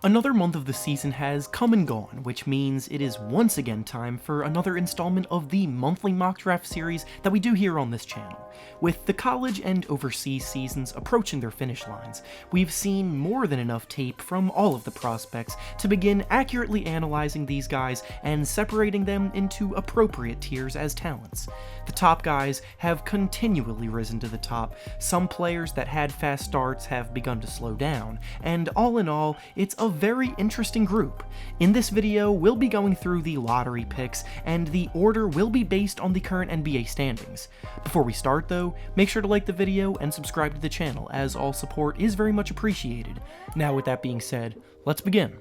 Another month of the season has come and gone, which means it is once again time for another installment of the monthly mock draft series that we do here on this channel. With the college and overseas seasons approaching their finish lines, we've seen more than enough tape from all of the prospects to begin accurately analyzing these guys and separating them into appropriate tiers as talents. The top guys have continually risen to the top, some players that had fast starts have begun to slow down, and all in all, it's a very interesting group. In this video, we'll be going through the lottery picks, and the order will be based on the current NBA standings. Before we start though, make sure to like the video and subscribe to the channel, as all support is very much appreciated. Now with that being said, let's begin.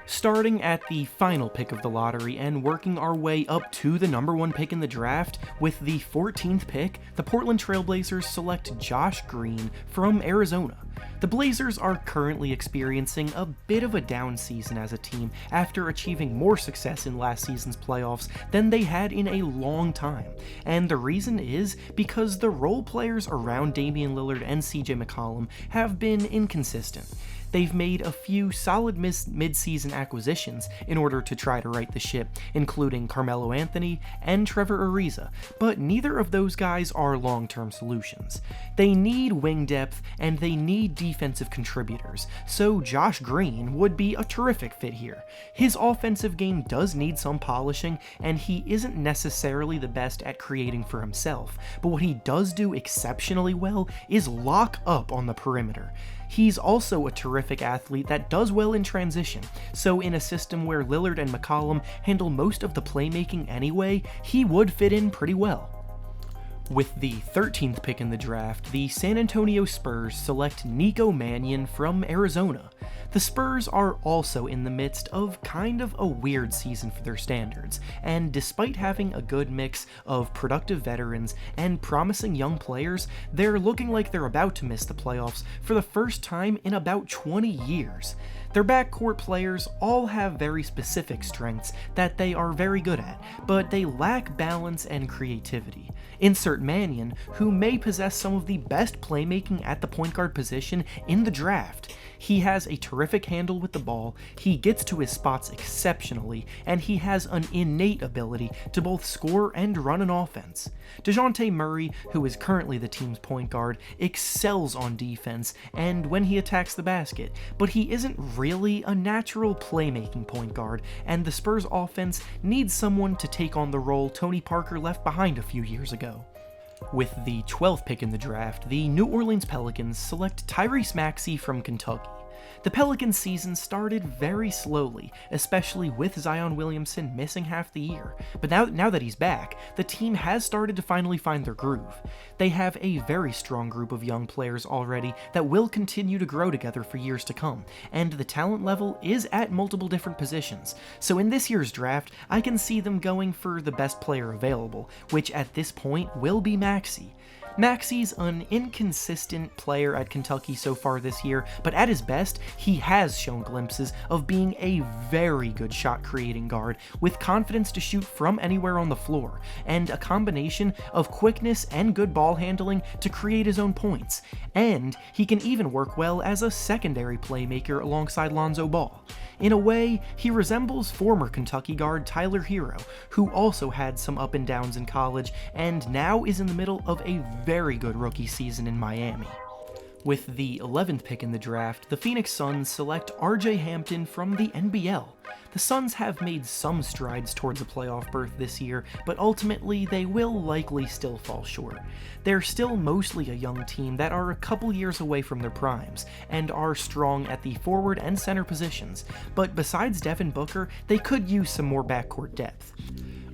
Starting at the final pick of the lottery and working our way up to the number 1 pick in the draft, with the 14th pick, the Portland Trail Blazers select Josh Green from Arizona. The Blazers are currently experiencing a bit of a down season as a team after achieving more success in last season's playoffs than they had in a long time, and the reason is because the role players around Damian Lillard and CJ McCollum have been inconsistent. They've made a few solid mid-season acquisitions in order to try to right the ship, including Carmelo Anthony and Trevor Ariza, but neither of those guys are long-term solutions. They need wing depth and they need defensive contributors, so Josh Green would be a terrific fit here. His offensive game does need some polishing, and he isn't necessarily the best at creating for himself, but what he does do exceptionally well is lock up on the perimeter. He's also a terrific athlete that does well in transition, so in a system where Lillard and McCollum handle most of the playmaking anyway, he would fit in pretty well. With the 13th pick in the draft, the San Antonio Spurs select Nico Mannion from Arizona. The Spurs are also in the midst of kind of a weird season for their standards, and despite having a good mix of productive veterans and promising young players, they're looking like they're about to miss the playoffs for the first time in about 20 years. Their backcourt players all have very specific strengths that they are very good at, but they lack balance and creativity. Insert Mannion, who may possess some of the best playmaking at the point guard position in the draft. He has a terrific handle with the ball, he gets to his spots exceptionally, and he has an innate ability to both score and run an offense. DeJounte Murray, who is currently the team's point guard, excels on defense and when he attacks the basket, but he isn't really a natural playmaking point guard, and the Spurs offense needs someone to take on the role Tony Parker left behind a few years ago. With the 12th pick in the draft, the New Orleans Pelicans select Tyrese Maxey from Kentucky. The Pelicans season started very slowly, especially with Zion Williamson missing half the year, but now that he's back, the team has started to finally find their groove. They have a very strong group of young players already that will continue to grow together for years to come, and the talent level is at multiple different positions, so in this year's draft, I can see them going for the best player available, which at this point will be Maxey. Maxey's an inconsistent player at Kentucky so far this year, but at his best, he has shown glimpses of being a very good shot-creating guard with confidence to shoot from anywhere on the floor, and a combination of quickness and good ball handling to create his own points, and he can even work well as a secondary playmaker alongside Lonzo Ball. In a way, he resembles former Kentucky guard Tyler Hero, who also had some up and downs in college and now is in the middle of a very good rookie season in Miami. With the 11th pick in the draft, the Phoenix Suns select RJ Hampton from the NBL. The Suns have made some strides towards a playoff berth this year, but ultimately they will likely still fall short. They're still mostly a young team that are a couple years away from their primes, and are strong at the forward and center positions, but besides Devin Booker, they could use some more backcourt depth.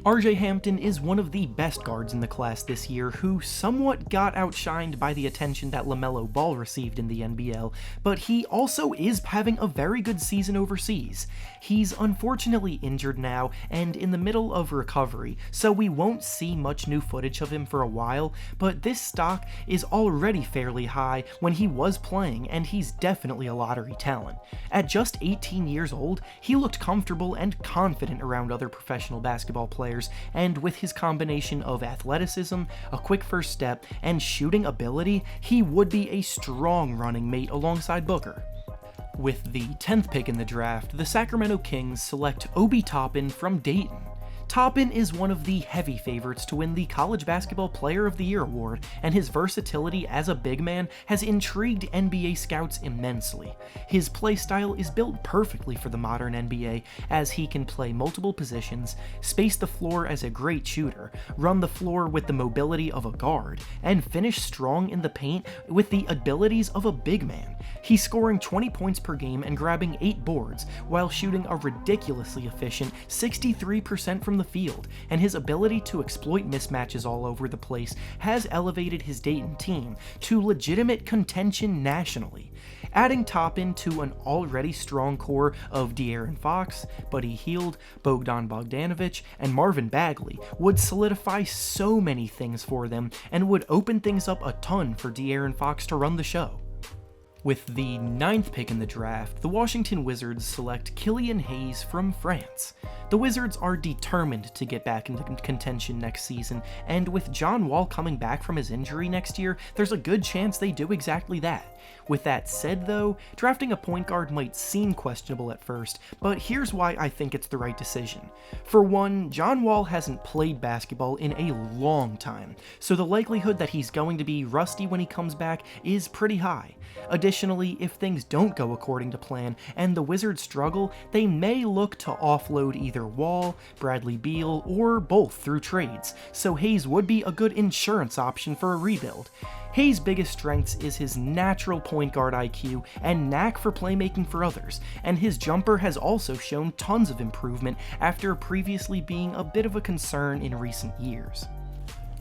RJ Hampton is one of the best guards in the class this year, who somewhat got outshined by the attention that LaMelo Ball received in the NBL, but he also is having a very good season overseas. He's unfortunately injured now and in the middle of recovery, so we won't see much new footage of him for a while, but this stock is already fairly high when he was playing, and he's definitely a lottery talent. At just 18 years old, he looked comfortable and confident around other professional basketball players, and with his combination of athleticism, a quick first step, and shooting ability, he would be a strong running mate alongside Booker. With the 10th pick in the draft, the Sacramento Kings select Obi Toppin from Dayton. Toppin is one of the heavy favorites to win the College Basketball Player of the Year award, and his versatility as a big man has intrigued NBA scouts immensely. His playstyle is built perfectly for the modern NBA, as he can play multiple positions, space the floor as a great shooter, run the floor with the mobility of a guard, and finish strong in the paint with the abilities of a big man. He's scoring 20 points per game and grabbing 8 boards, while shooting a ridiculously efficient 63% from the field, and his ability to exploit mismatches all over the place has elevated his Dayton team to legitimate contention nationally. Adding Toppin to an already strong core of De'Aaron Fox, Buddy Hield, Bogdan Bogdanovic, and Marvin Bagley would solidify so many things for them and would open things up a ton for De'Aaron Fox to run the show. With the 9th pick in the draft, the Washington Wizards select Killian Hayes from France. The Wizards are determined to get back into contention next season, and with John Wall coming back from his injury next year, there's a good chance they do exactly that. With that said though, drafting a point guard might seem questionable at first, but here's why I think it's the right decision. For one, John Wall hasn't played basketball in a long time, so the likelihood that he's going to be rusty when he comes back is pretty high. Additionally, if things don't go according to plan and the Wizards struggle, they may look to offload either Wall, Bradley Beal, or both through trades, so Hayes would be a good insurance option for a rebuild. Hayes' biggest strengths is his natural point guard IQ and knack for playmaking for others, and his jumper has also shown tons of improvement after previously being a bit of a concern in recent years.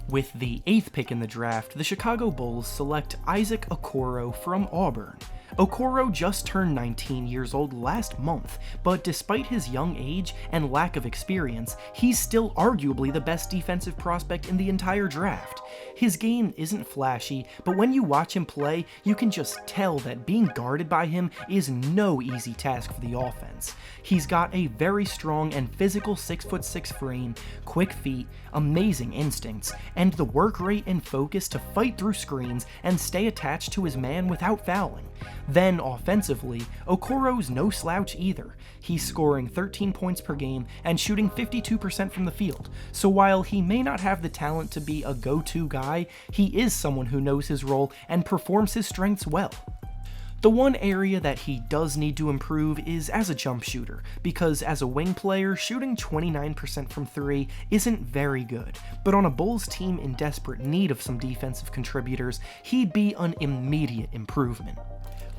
With the 8th pick in the draft, the Chicago Bulls select Isaac Okoro from Auburn. Okoro just turned 19 years old last month, but despite his young age and lack of experience, he's still arguably the best defensive prospect in the entire draft. His game isn't flashy, but when you watch him play, you can just tell that being guarded by him is no easy task for the offense. He's got a very strong and physical 6'6" frame, quick feet, amazing instincts, and the work rate and focus to fight through screens and stay attached to his man without fouling. Then offensively, Okoro's no slouch either. He's scoring 13 points per game and shooting 52% from the field, so while he may not have the talent to be a go-to guy, he is someone who knows his role and performs his strengths well. The one area that he does need to improve is as a jump shooter, because as a wing player, shooting 29% from 3 isn't very good, but on a Bulls team in desperate need of some defensive contributors, he'd be an immediate improvement.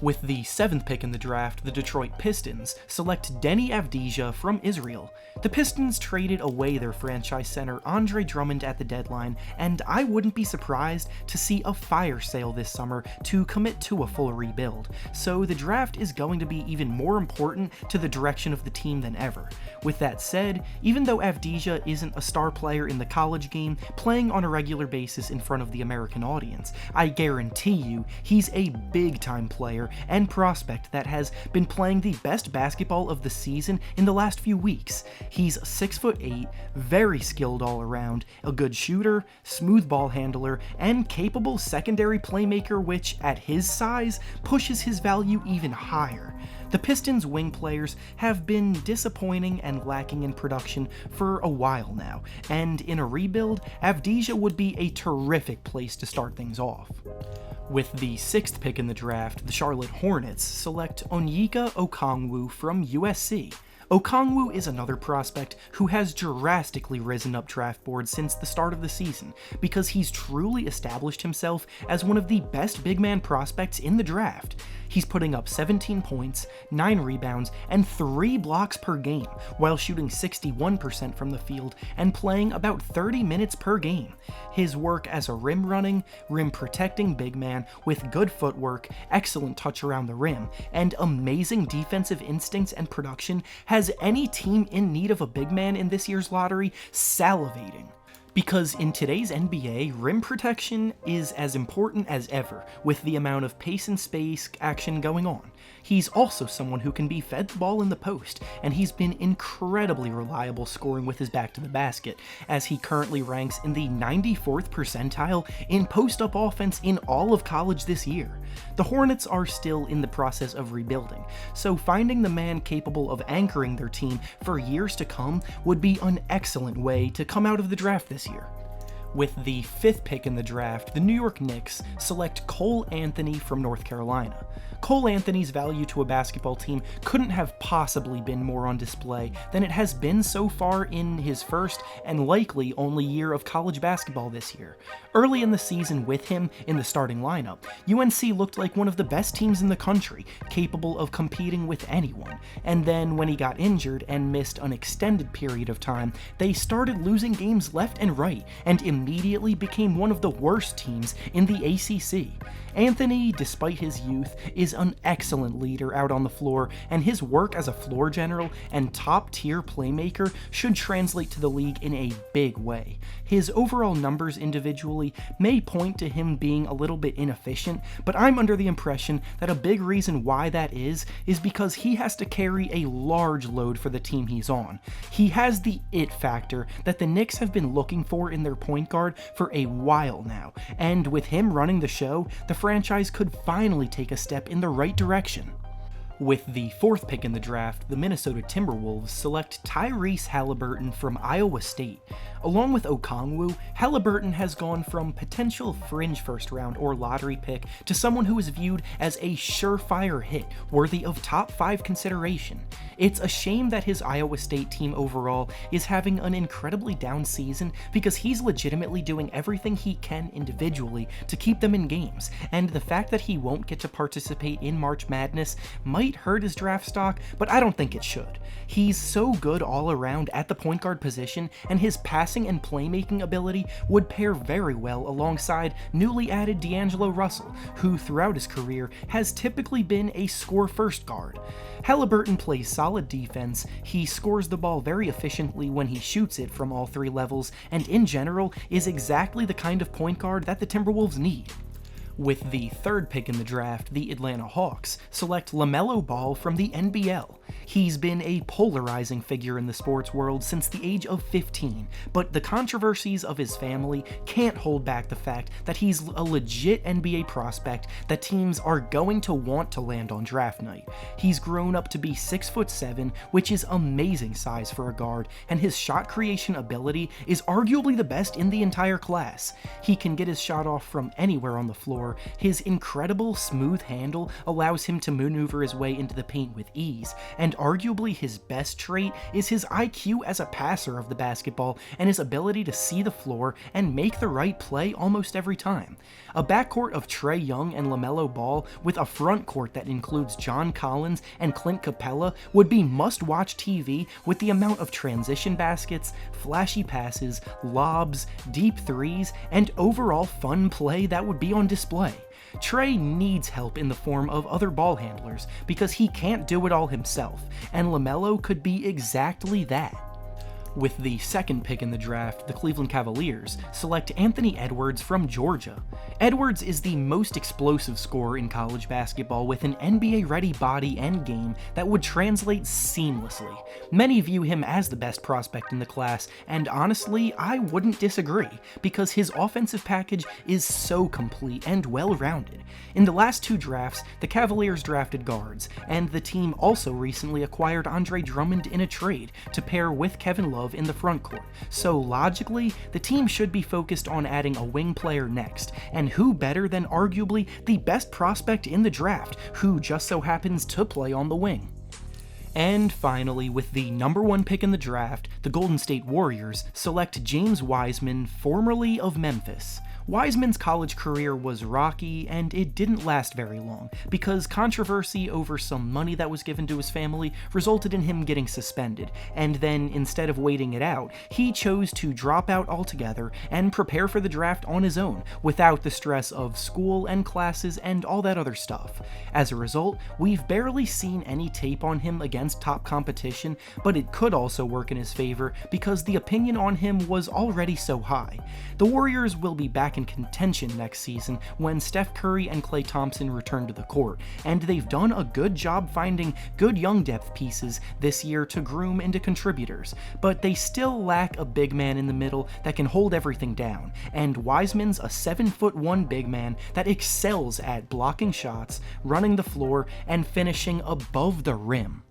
With the 7th pick in the draft, the Detroit Pistons select Deni Avdija from Israel. The Pistons traded away their franchise center Andre Drummond at the deadline, and I wouldn't be surprised to see a fire sale this summer to commit to a full rebuild, so the draft is going to be even more important to the direction of the team than ever. With that said, even though Avdija isn't a star player in the college game, playing on a regular basis in front of the American audience, I guarantee you he's a big-time player and prospect that has been playing the best basketball of the season in the last few weeks. He's 6'8", very skilled all around, a good shooter, smooth ball handler, and capable secondary playmaker, which, at his size, pushes his value even higher. The Pistons' wing players have been disappointing and lacking in production for a while now, and in a rebuild, Avdija would be a terrific place to start things off. With the 6th pick in the draft, the Charlotte Hornets select Onyeka Okongwu from USC. Okongwu is another prospect who has drastically risen up draft boards since the start of the season, because he's truly established himself as one of the best big man prospects in the draft. He's putting up 17 points, 9 rebounds, and 3 blocks per game, while shooting 61% from the field and playing about 30 minutes per game. His work as a rim-running, rim-protecting big man with good footwork, excellent touch around the rim, and amazing defensive instincts and production has any team in need of a big man in this year's lottery salivating. Because in today's NBA, rim protection is as important as ever, with the amount of pace and space action going on. He's also someone who can be fed the ball in the post, and he's been incredibly reliable scoring with his back to the basket, as he currently ranks in the 94th percentile in post-up offense in all of college this year. The Hornets are still in the process of rebuilding, so finding the man capable of anchoring their team for years to come would be an excellent way to come out of the draft this year. With the 5th pick in the draft, the New York Knicks select Cole Anthony from North Carolina. Cole Anthony's value to a basketball team couldn't have possibly been more on display than it has been so far in his first and likely only year of college basketball this year. Early in the season with him in the starting lineup, UNC looked like one of the best teams in the country, capable of competing with anyone, and then when he got injured and missed an extended period of time, they started losing games left and right, and immediately became one of the worst teams in the ACC. Anthony, despite his youth, is an excellent leader out on the floor, and his work as a floor general and top-tier playmaker should translate to the league in a big way. His overall numbers individually may point to him being a little bit inefficient, but I'm under the impression that a big reason why that is because he has to carry a large load for the team he's on. He has the it factor that the Knicks have been looking for in their point guard for a while now, and with him running the show, the franchise could finally take a step in the right direction. With the 4th pick in the draft, the Minnesota Timberwolves select Tyrese Haliburton from Iowa State. Along with Okongwu, Haliburton has gone from potential fringe first round or lottery pick to someone who is viewed as a surefire hit worthy of top 5 consideration. It's a shame that his Iowa State team overall is having an incredibly down season because he's legitimately doing everything he can individually to keep them in games, and the fact that he won't get to participate in March Madness might hurt his draft stock, but I don't think it should. He's so good all around at the point guard position, and his passing and playmaking ability would pair very well alongside newly added D'Angelo Russell, who throughout his career has typically been a score-first guard. Haliburton plays solid defense, he scores the ball very efficiently when he shoots it from all 3 levels, and in general is exactly the kind of point guard that the Timberwolves need. With the 3rd pick in the draft, the Atlanta Hawks select LaMelo Ball from the NBL. He's been a polarizing figure in the sports world since the age of 15, but the controversies of his family can't hold back the fact that he's a legit NBA prospect that teams are going to want to land on draft night. He's grown up to be 6'7", which is amazing size for a guard, and his shot creation ability is arguably the best in the entire class. He can get his shot off from anywhere on the floor. His incredible smooth handle allows him to maneuver his way into the paint with ease, and arguably his best trait is his IQ as a passer of the basketball and his ability to see the floor and make the right play almost every time. A backcourt of Trae Young and LaMelo Ball with a front court that includes John Collins and Clint Capella would be must-watch TV with the amount of transition baskets, flashy passes, lobs, deep threes, and overall fun play that would be on display. Trae needs help in the form of other ball handlers because he can't do it all himself, and LaMelo could be exactly that. With the 2nd pick in the draft, the Cleveland Cavaliers select Anthony Edwards from Georgia. Edwards is the most explosive scorer in college basketball with an NBA-ready body and game that would translate seamlessly. Many view him as the best prospect in the class, and honestly, I wouldn't disagree, because his offensive package is so complete and well-rounded. In the last 2 drafts, the Cavaliers drafted guards, and the team also recently acquired Andre Drummond in a trade to pair with Kevin Love in the front court, so logically, the team should be focused on adding a wing player next, and who better than arguably the best prospect in the draft, who just so happens to play on the wing. And finally, with the number 1 pick in the draft, the Golden State Warriors select James Wiseman, formerly of Memphis. Wiseman's college career was rocky, and it didn't last very long, because controversy over some money that was given to his family resulted in him getting suspended, and then instead of waiting it out, he chose to drop out altogether and prepare for the draft on his own, without the stress of school and classes and all that other stuff. As a result, we've barely seen any tape on him against top competition, but it could also work in his favor because the opinion on him was already so high. The Warriors will be back back in contention next season when Steph Curry and Klay Thompson return to the court, and they've done a good job finding good young depth pieces this year to groom into contributors, but they still lack a big man in the middle that can hold everything down, and Wiseman's a 7'1" big man that excels at blocking shots, running the floor, and finishing above the rim.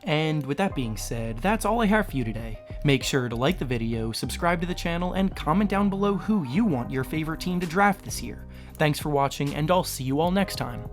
And with that being said, that's all I have for you today. Make sure to like the video, subscribe to the channel, and comment down below who you want your favorite team to draft this year. Thanks for watching, and I'll see you all next time.